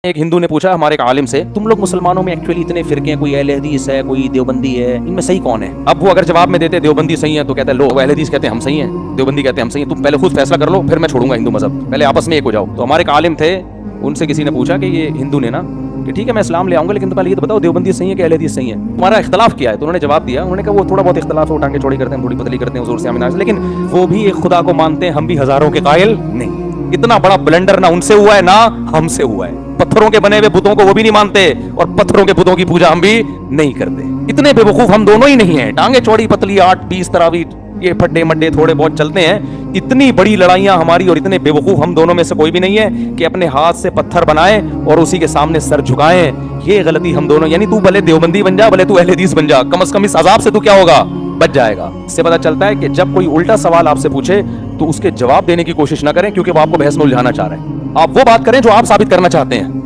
ایک ہندو نے پوچھا ہمارے ایک عالم سے، تم لوگ مسلمانوں میں ایکچولی اتنے فرقے ہیں، کوئی اہل حدیث ہے، کوئی دیوبندی ہے، ان میں صحیح کون ہے؟ اب وہ اگر جواب میں دیتے دیوبندی صحیح ہے تو کہتے ہیں لو، اہل حدیث کہتے ہیں ہم صحیح ہیں، دیوبندی کہتے ہیں ہم صحیح ہیں، تم پہلے خود فیصلہ کر لو پھر میں چھوڑوں گا ہندو مذہب، پہلے آپس میں ایک ہو جاؤ۔ تو ہمارے ایک عالم تھے، ان سے کسی نے پوچھا کہ یہ ہندو نے نا کہ ٹھیک ہے میں اسلام لے آؤں گا، لیکن تم پہلے یہ تو بتاؤ دیوبندی صحیح ہے کہ اہل حدیث صحیح ہے؟ تمہارا اختلاف کیا ہے؟ تو انہوں نے جواب دیا، انہوں نے کہا وہ تھوڑا بہت اختلاف ہے، ٹانگیں چوڑی کرتے ہیں، تھوڑی پتلی کرتے ہیں حضور سے آمین، لیکن وہ بھی ایک خدا کو مانتے ہیں، ہم بھی ہزاروں کے قائل نہیں۔ اتنا بڑا بلنڈر نہ ان سے ہوا ہے نہ ہم سے ہوا ہے۔ پتھروں کے بنے ہوئے بتوں کو وہ بھی نہیں مانتے اور پتھروں کے بتوں کی پوجا ہم بھی نہیں کرتے۔ اتنے بے وقوف ہم دونوں ہی نہیں ہیں۔ ٹانگیں چوڑی پتلی 8-20 تراویح یہ پھڈے مڈے تھوڑے بہت چلتے ہیں، اتنی بڑی لڑائیاں ہماری اور اتنے بے وقوف ہم دونوں میں سے کوئی بھی نہیں ہے کہ اپنے ہاتھ سے پتھر بنائے اور اسی کے سامنے سر جھکائیں۔ یہ غلطی ہم دونوں، یعنی تو بھلے دیوبندی بن جا، بھلے تو اہل حدیث بن جا، کم از کم اس عذاب سے تو کیا ہوگا؟ بچ جائے گا۔ اس سے پتہ چلتا ہے کہ جب کوئی الٹا سوال آپ سے پوچھے تو اس کے جواب دینے کی کوشش نہ کریں، کیونکہ وہ آپ کو بحث میں الجھانا چاہ رہے ہیں۔ آپ وہ بات کریں جو آپ ثابت کرنا چاہتے ہیں۔